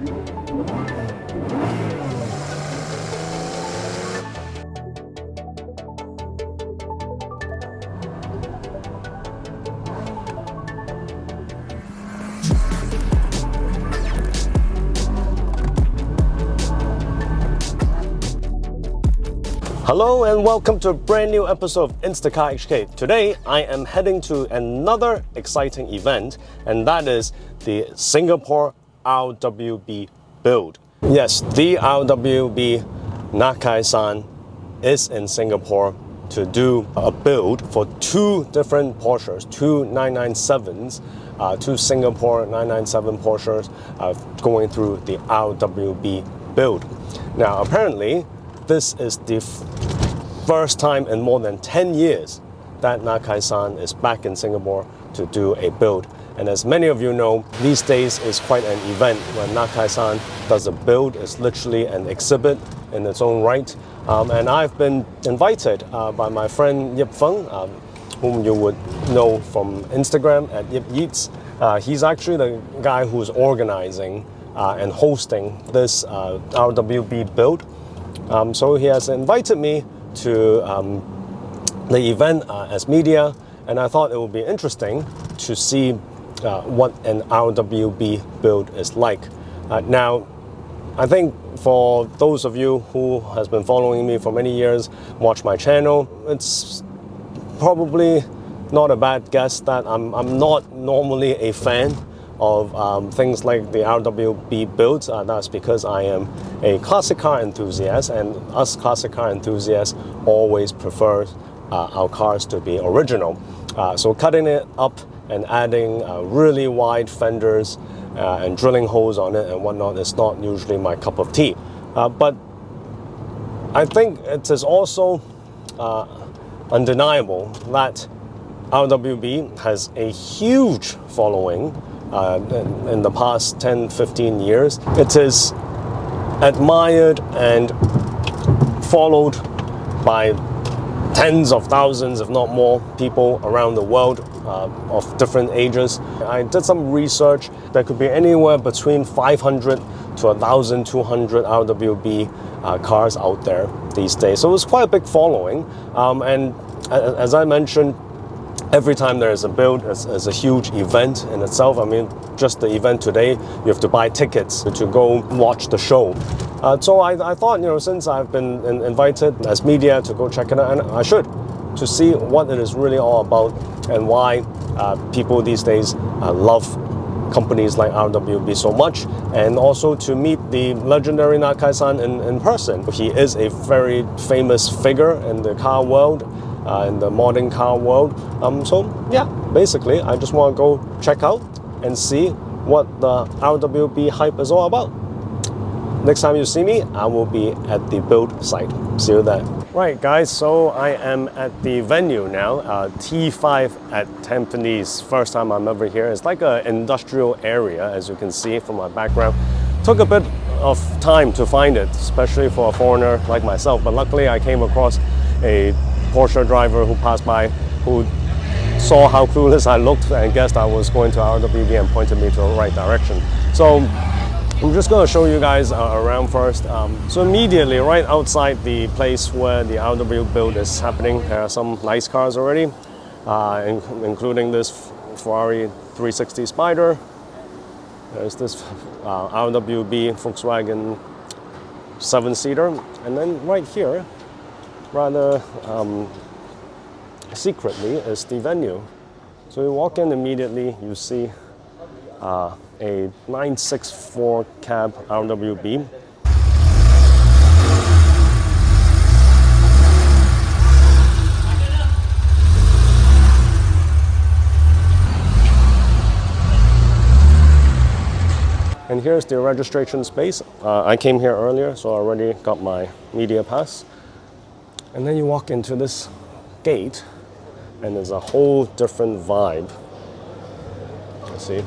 Hello and welcome to a brand new episode of Instacar HK. Today I am heading to another exciting event, and that is the Singapore RWB build. Yes, the RWB Nakai-san is in Singapore to do a build for two different Porsches, two 997s, two Singapore 997 Porsches going through the RWB build. Now apparently this is the first time in more than 10 years that Nakai-san is back in Singapore to do a build. And as many of you know, these days is quite an event when Nakai-san does a build. It's literally an exhibit in its own right. And I've been invited by my friend Yip Feng, whom you would know from Instagram at Yip Yeats. He's actually the guy who's organizing and hosting this RWB build. So he has invited me to the event as media, and I thought it would be interesting to see what an RWB build is like. Now, I think for those of you who has been following me for many years, watch my channel, it's probably not a bad guess that I'm not normally a fan of things like the RWB builds. That's because I am a classic car enthusiast, and us classic car enthusiasts always prefer our cars to be original. So cutting it up and adding really wide fenders and drilling holes on it and whatnot is not usually my cup of tea. But I think it is also undeniable that RWB has a huge following in the past 10-15 years. It is admired and followed by tens of thousands, if not more, people around the world of different ages. I did some research. There could be anywhere between 500 to 1,200 RWB cars out there these days. So it's quite a big following. And as I mentioned, every time there is a build, it's a huge event in itself. I mean, just the event today, you have to buy tickets to go watch the show. So I thought, you know, since I've been invited as media to go check it out, and I should, to see what it is really all about and why people these days love companies like RWB so much, and also to meet the legendary Nakai-san in person. He is a very famous figure in the car world, in the modern car world. So yeah, basically I just want to go check out and see what the RWB hype is all about. Next time you see me, I will be at the build site. See you there. Right guys, so I am at the venue now, T5 at Tampines. First time I'm ever here. It's like an industrial area, as you can see from my background. Took a bit of time to find it, especially for a foreigner like myself, but luckily I came across a Porsche driver who passed by, who saw how clueless I looked and guessed I was going to RWB and pointed me to the right direction. So I'm just going to show you guys around first. So immediately right outside the place where the RWB build is happening, there are some nice cars already, including this Ferrari 360 Spider. There's this RWB Volkswagen 7-seater, and then right here, rather secretly, is the venue. So you walk in immediately, you see a 964 cab RWB. And here's the registration space. I came here earlier, so I already got my media pass. And then you walk into this gate, and there's a whole different vibe. You see?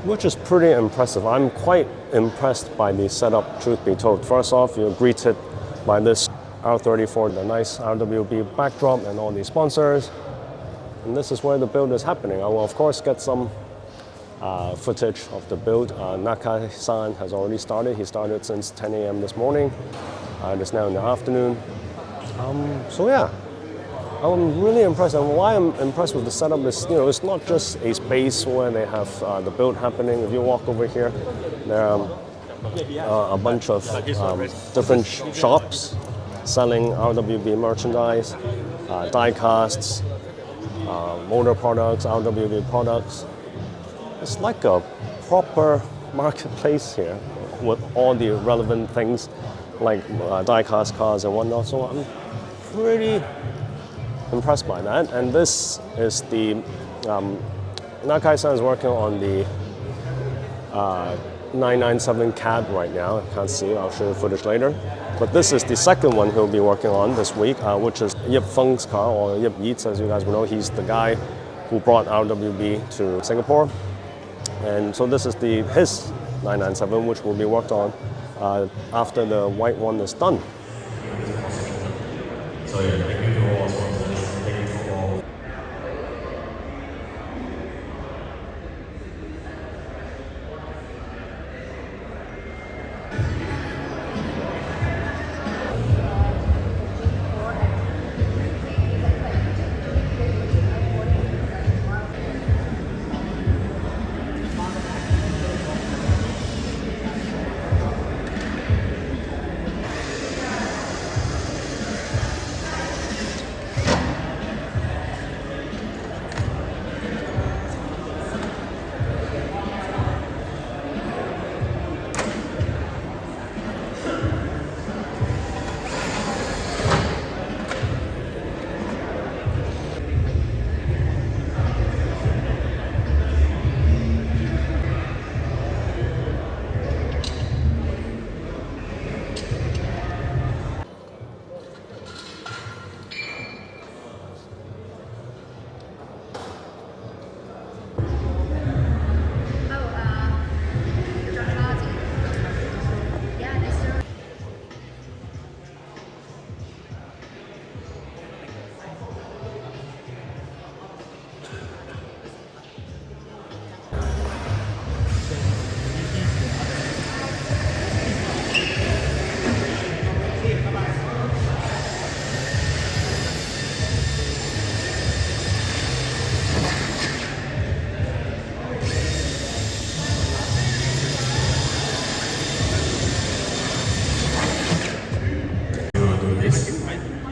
Which is pretty impressive. I'm quite impressed by the setup, truth be told. First off, you're greeted by this R34, the nice RWB backdrop and all the sponsors. And this is where the build is happening. I will of course get some footage of the build. Nakai-san has already started. He started since 10 a.m. this morning. It is now in the afternoon. So yeah, I'm really impressed. And why I'm impressed with the setup is, it's not just a space where they have the build happening. If you walk over here, there are a bunch of different shops selling RWB merchandise, die casts, motor products, RWB products. It's like a proper marketplace here with all the relevant things like die-cast cars and whatnot. So I'm pretty impressed by that. And this is the Nakai-san is working on the 997 cab right now. I can't see. I'll show you footage later. But this is the second one he'll be working on this week, which is Yip Feng's car, or Yip Yeats, as you guys will know. He's the guy who brought RWB to Singapore. And so this is his 997, which will be worked on after the white one is done. So yeah, thank you to all sponsors. Thank you to all.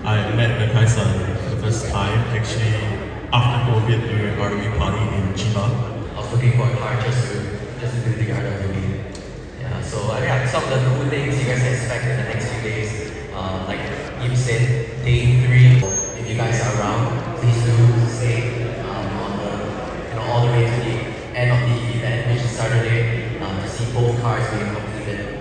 I met Nakai-san for the first time actually after COVID during a RWB party in Chiba. I was looking for a car just to do the RWB. Yeah, so yeah, some of the cool things you guys can expect in the next few days, like Yip said, day 3. If you guys are around, please do stay on the all the way to the end of the event, which is Saturday, to see both cars being completed.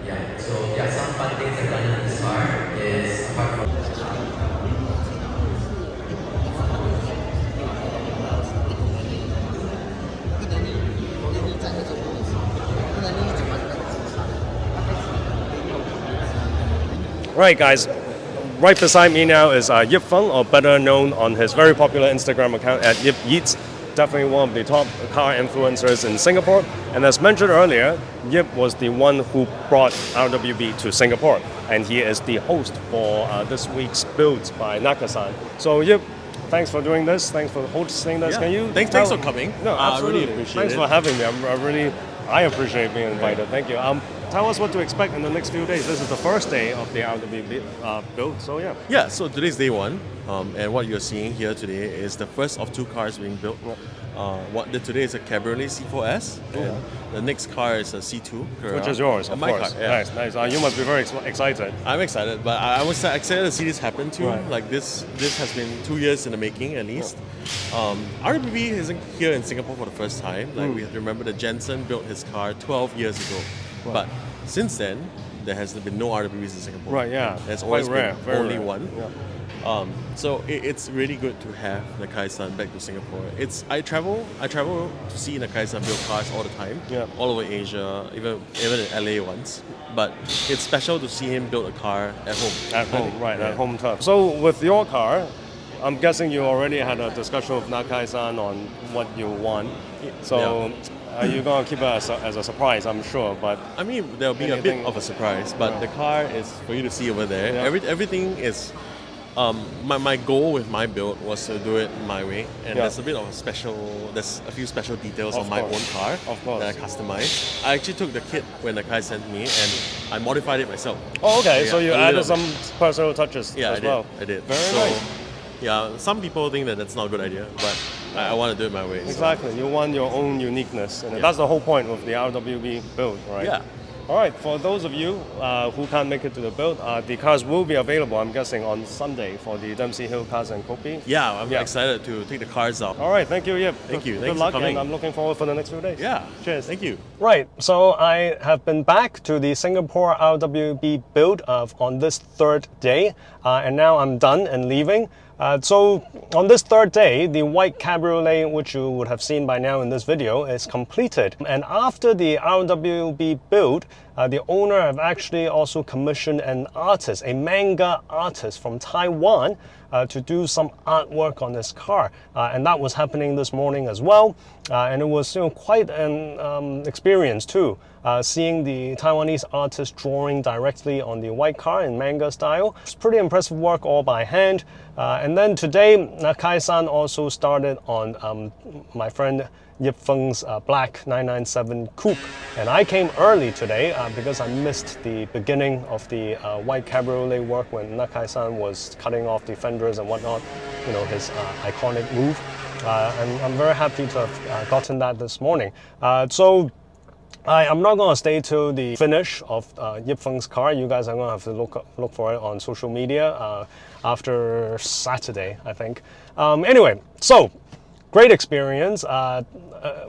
Yeah, so yeah, some fun things I've done in this car is apart from Right, guys, right beside me now is Yip Feng, or better known on his very popular Instagram account at Yip Yeats. Definitely one of the top car influencers in Singapore. And as mentioned earlier, Yip was the one who brought RWB to Singapore. And he is the host for this week's builds by Nakai-san. So Yip, thanks for doing this. Thanks for hosting this. Yeah. Can you Thanks for coming. No, absolutely. I really appreciate thanks it. for having me. I appreciate being invited. Thank you. Tell us what to expect in the next few days. This is the first day of the RWB build, so yeah. Yeah, so today's day 1, and what you're seeing here today is the first of 2 cars being built. Today is a Cabriolet C4S, and the next car is a C2 Carrera. Which is yours, of my course. car, yeah. Nice. You must be very excited. I'm excited, but I was excited to see this happen too. Right. Like this has been 2 years in the making at least. RWB isn't here in Singapore for the first time. Like we have to remember that Jensen built his car 12 years ago. Right. But since then, there has been no RWBs in Singapore. Right, yeah. There's Quite always rare, been very only rare. one. Yeah. So it's really good to have Nakai-san back to Singapore. I travel to see Nakai-san build cars all the time, all over Asia, even in LA once. But it's special to see him build a car at home. At home, right? At home turf. So with your car, I'm guessing you already had a discussion with Nakai-san on what you want. So you're going to keep it as a surprise, I'm sure. But I mean, there'll be a bit of a surprise, but the car is for you to see over there. Yeah. Everything is. My goal with my build was to do it my way, and there's a bit of there's a few special details on my own car that I customized. I actually took the kit when the guy sent me, and I modified it myself. Oh, okay. So you added some bit. personal touches Yeah, as well. I did. Very nice. Yeah, some people think that that's not a good idea, but I want to do it my way. Exactly. You want your own uniqueness, and that's the whole point of the RWB build, right? Yeah. All right, for those of you who can't make it to the build, the cars will be available, I'm guessing, on Sunday for the Dempsey Hill Cars and Kopi. Yeah, I'm excited to take the cars out. All right, thank you, Yip. Thank you. Good Thanks luck, for coming. and I'm looking forward for the next few days. Yeah. Cheers. Thank you. Right, so I have been back to the Singapore RWB build on this third day, and now I'm done and leaving. So on this third day, the white cabriolet, which you would have seen by now in this video, is completed. And after the RWB build, the owner have actually also commissioned an artist, a manga artist from Taiwan, to do some artwork on this car. And that was happening this morning as well. And it was quite an experience too. Seeing the Taiwanese artist drawing directly on the white car in manga style. It's pretty impressive work all by hand. And then today, Nakai-san also started on my friend Yip Feng's black 997 coupe. And I came early today because I missed the beginning of the white cabriolet work when Nakai-san was cutting off the fenders and whatnot, his iconic move. And I'm very happy to have gotten that this morning. So I'm not going to stay till the finish of Yip Feng's car. You guys are going to have to look for it on social media after Saturday, I think. Anyway, so great experience.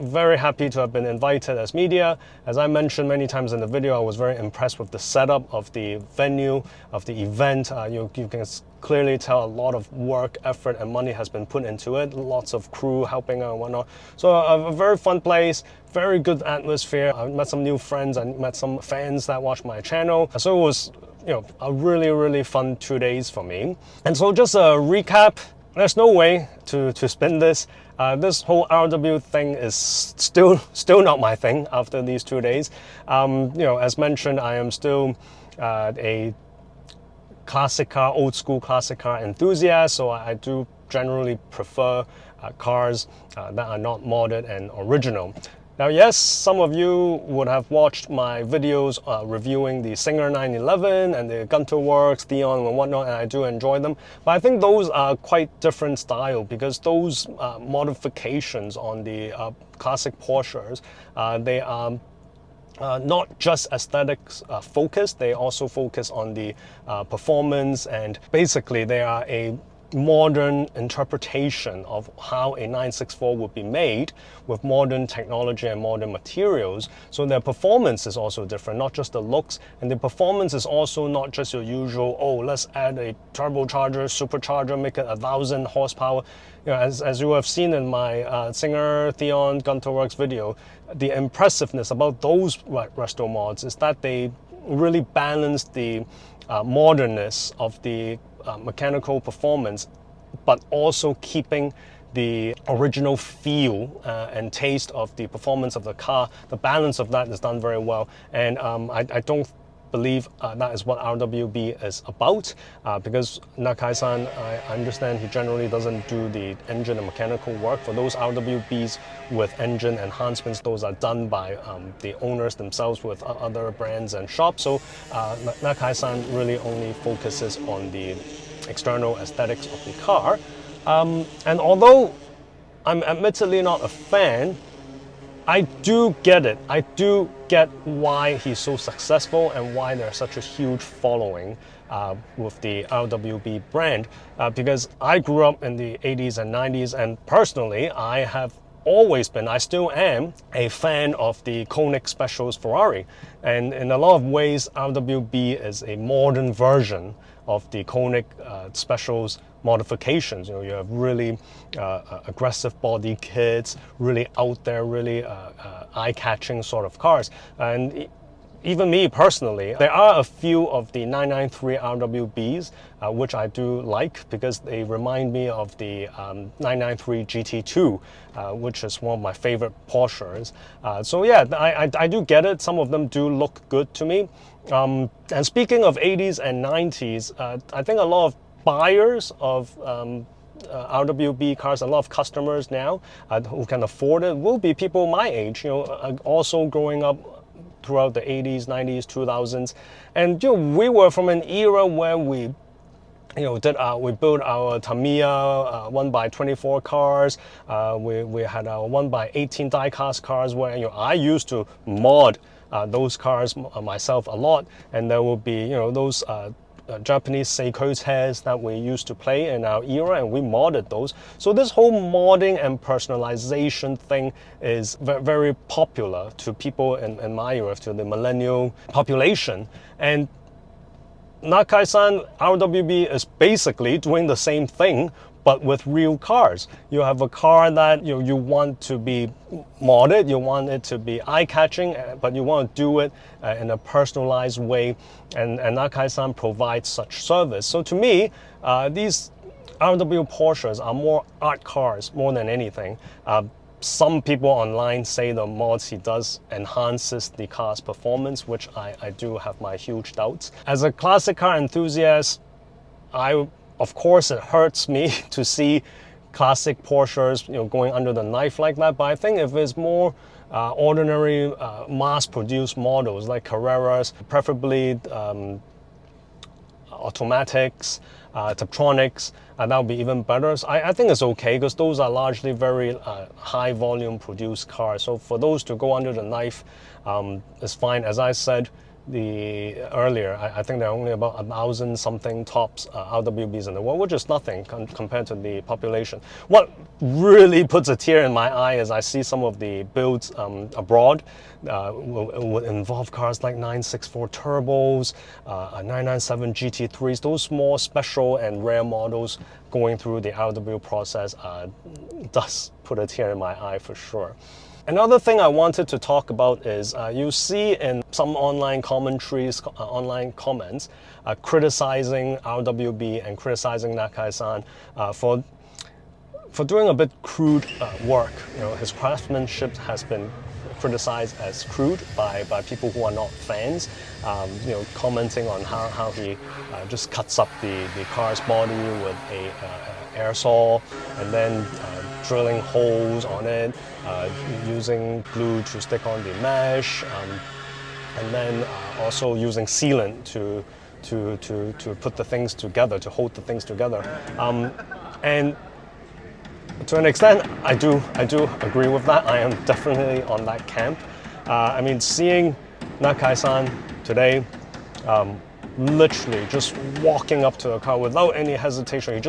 Very happy to have been invited as media. As I mentioned many times in the video, I was very impressed with the setup of the venue, of the event. You can clearly tell a lot of work, effort, and money has been put into it. Lots of crew helping and whatnot. So a very fun place, very good atmosphere. I met some new friends and met some fans that watch my channel. So it was, a really, really fun 2 days for me. And so just a recap. There's no way to spin this. This whole RW thing is still not my thing after these 2 days. As mentioned, I am still a classic car, old school classic car enthusiast, so I do generally prefer cars that are not modded and original. Now, yes, some of you would have watched my videos reviewing the Singer 911 and the Gunter Works, Theon and whatnot, and I do enjoy them. But I think those are quite different style because those modifications on the classic Porsches, they are not just aesthetics focused, they also focus on the performance, and basically they are a modern interpretation of how a 964 would be made with modern technology and modern materials. So their performance is also different, not just the looks, and the performance is also not just your usual, let's add a turbocharger, supercharger, make it 1,000 horsepower. As you have seen in my Singer, Theon, Gunter Works video, the impressiveness about those resto mods is that they really balance the modernness of the mechanical performance, but also keeping the original feel and taste of the performance of the car. The balance of that is done very well, and I don't believe that is what RWB is about, because Nakai-san, I understand he generally doesn't do the engine and mechanical work. For those RWBs with engine enhancements, those are done by the owners themselves with other brands and shops. So Nakai-san really only focuses on the external aesthetics of the car. And although I'm admittedly not a fan, I do get it. I do get why he's so successful and why there's such a huge following with the RWB brand. Because I grew up in the 80s and 90s, and personally, I have always been, I still am, a fan of the Koenig Specials Ferrari. And in a lot of ways, RWB is a modern version of the Koenig Specials modifications. You have really aggressive body kits, really out there, really eye-catching sort of cars. And even me personally, there are a few of the 993 RWBs which I do like because they remind me of the 993 GT2, which is one of my favorite Porsches. So yeah, I do get it. Some of them do look good to me. And speaking of 80s and 90s, I think a lot of buyers of RWB cars, a lot of customers now who can afford it will be people my age, also growing up throughout the 80s, 90s, 2000s. And we were from an era where we built our Tamiya 1x24 cars. We had our 1x18 die-cast cars where I used to mod those cars myself a lot, and there will be those Japanese Seiko chairs that we used to play in our era, and we modded those. So this whole modding and personalization thing is very popular to people in my era, to the millennial population. And Nakai-san RWB is basically doing the same thing, but with real cars. You have a car that you want to be modded, you want it to be eye-catching, but you want to do it in a personalized way, and Nakai-san provides such service. So to me, these RWB Porsches are more art cars more than anything. Some people online say the mods he does enhances the car's performance, which I do have my huge doubts. As a classic car enthusiast, of course it hurts me to see classic Porsches going under the knife like that, but I think if it's more ordinary mass-produced models like Carreras, preferably automatics, Tiptronics, that would be even better. So I think it's okay because those are largely very high volume produced cars. So for those to go under the knife is fine. As I said earlier, I think there are only about 1,000 something tops RWBs in the world, which is nothing compared to the population. What really puts a tear in my eye is I see some of the builds abroad would involve cars like 964 turbos, 997 GT3s, those more special and rare models going through the RWB process does put a tear in my eye for sure. Another thing I wanted to talk about is you see in some online commentaries, online comments, criticizing RWB and criticizing Nakai-san for doing a bit crude work. His craftsmanship has been criticized as crude by people who are not fans, commenting on how he just cuts up the car's body with a air saw and then drilling holes on it, using glue to stick on the mesh, and then also using sealant to put the things together, to hold the things together. And to an extent, I do agree with that. I am definitely on that camp. I mean, seeing Nakai-san today, literally just walking up to a car without any hesitation.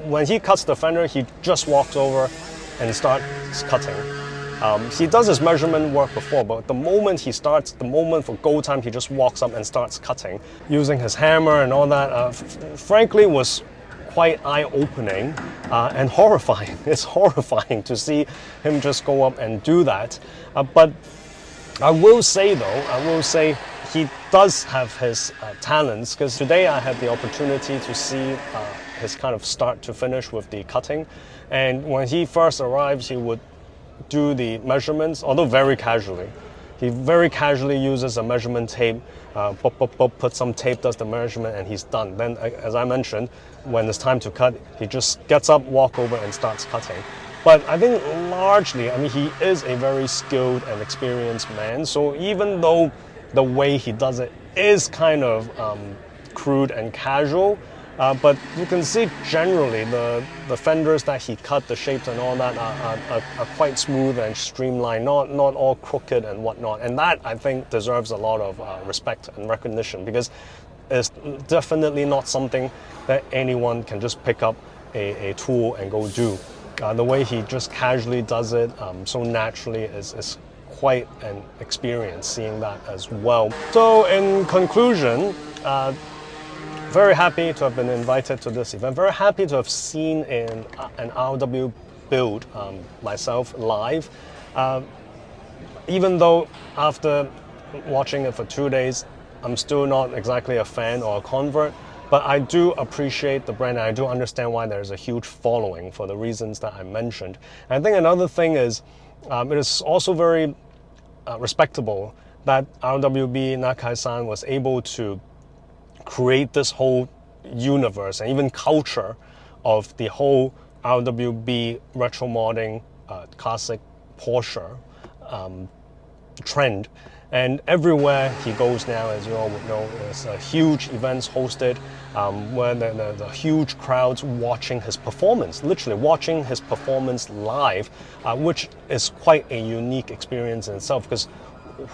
When he cuts the fender, he just walks over and starts cutting. He does his measurement work before, but the moment for go time, he just walks up and starts cutting, using his hammer and all that. Frankly, was quite eye-opening and horrifying. It's horrifying to see him just go up and do that. But I will say he does have his talents, because today I had the opportunity to see his kind of start to finish with the cutting. And when he first arrives, he would do the measurements, although very casually. He very casually uses a measurement tape, put some tape, does the measurement, and he's done. Then, as I mentioned, when it's time to cut, he just gets up, walk over, and starts cutting. But I think largely, he is a very skilled and experienced man. So even though the way he does it is kind of crude and casual, but you can see generally the fenders that he cut, the shapes and all that are quite smooth and streamlined, not all crooked and whatnot. And that, I think, deserves a lot of respect and recognition, because it's definitely not something that anyone can just pick up a tool and go do. The way he just casually does it so naturally is quite an experience, seeing that as well. So in conclusion, very happy to have been invited to this event. Very happy to have seen an RW build myself live. Even though after watching it for 2 days, I'm still not exactly a fan or a convert. But I do appreciate the brand, and I do understand why there's a huge following for the reasons that I mentioned. And I think another thing is, it is also very respectable that RWB Nakai-san was able to create this whole universe and even culture of the whole RWB retro modding classic Porsche trend. And everywhere he goes now, as you all would know, there's huge events hosted where the huge crowds watching his performance, literally watching his performance live, which is quite a unique experience in itself, because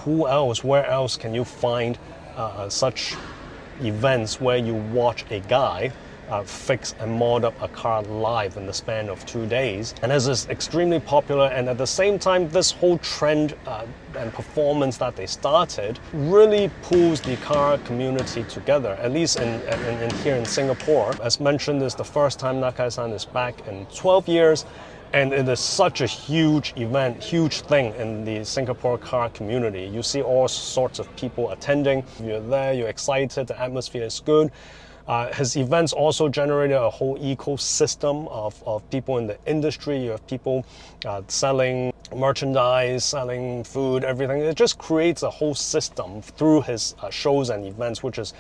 where else can you find such events where you watch a guy fix and mod up a car live in the span of 2 days. And this is extremely popular, and at the same time, this whole trend and performance that they started really pulls the car community together, at least in here in Singapore. As mentioned, this is the first time Nakai-san is back in 12 years, and it is such a huge event, huge thing in the Singapore car community. You see all sorts of people attending. You're there, you're excited, the atmosphere is good. His events also generated a whole ecosystem of people in the industry. You have people selling merchandise, selling food, everything. It just creates a whole system through his shows and events, which is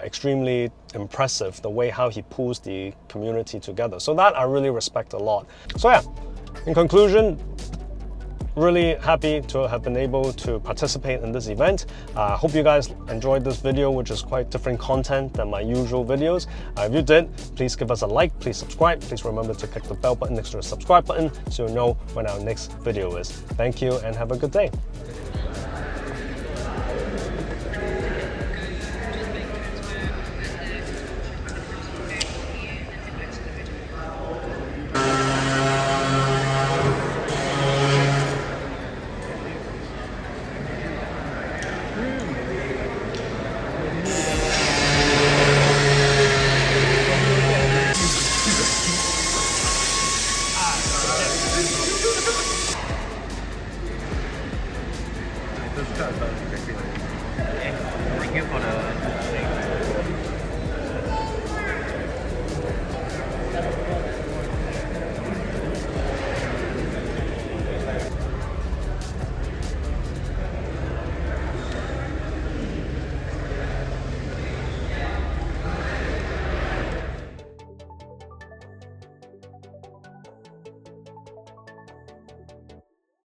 extremely impressive, the way how he pulls the community together. So that I really respect a lot. So yeah, in conclusion, really happy to have been able to participate in this event. Hope you guys enjoyed this video, which is quite different content than my usual videos. If you did, please give us a like, please subscribe, please remember to click the bell button next to the subscribe button so you'll know when our next video is. Thank you and have a good day. Thank you for the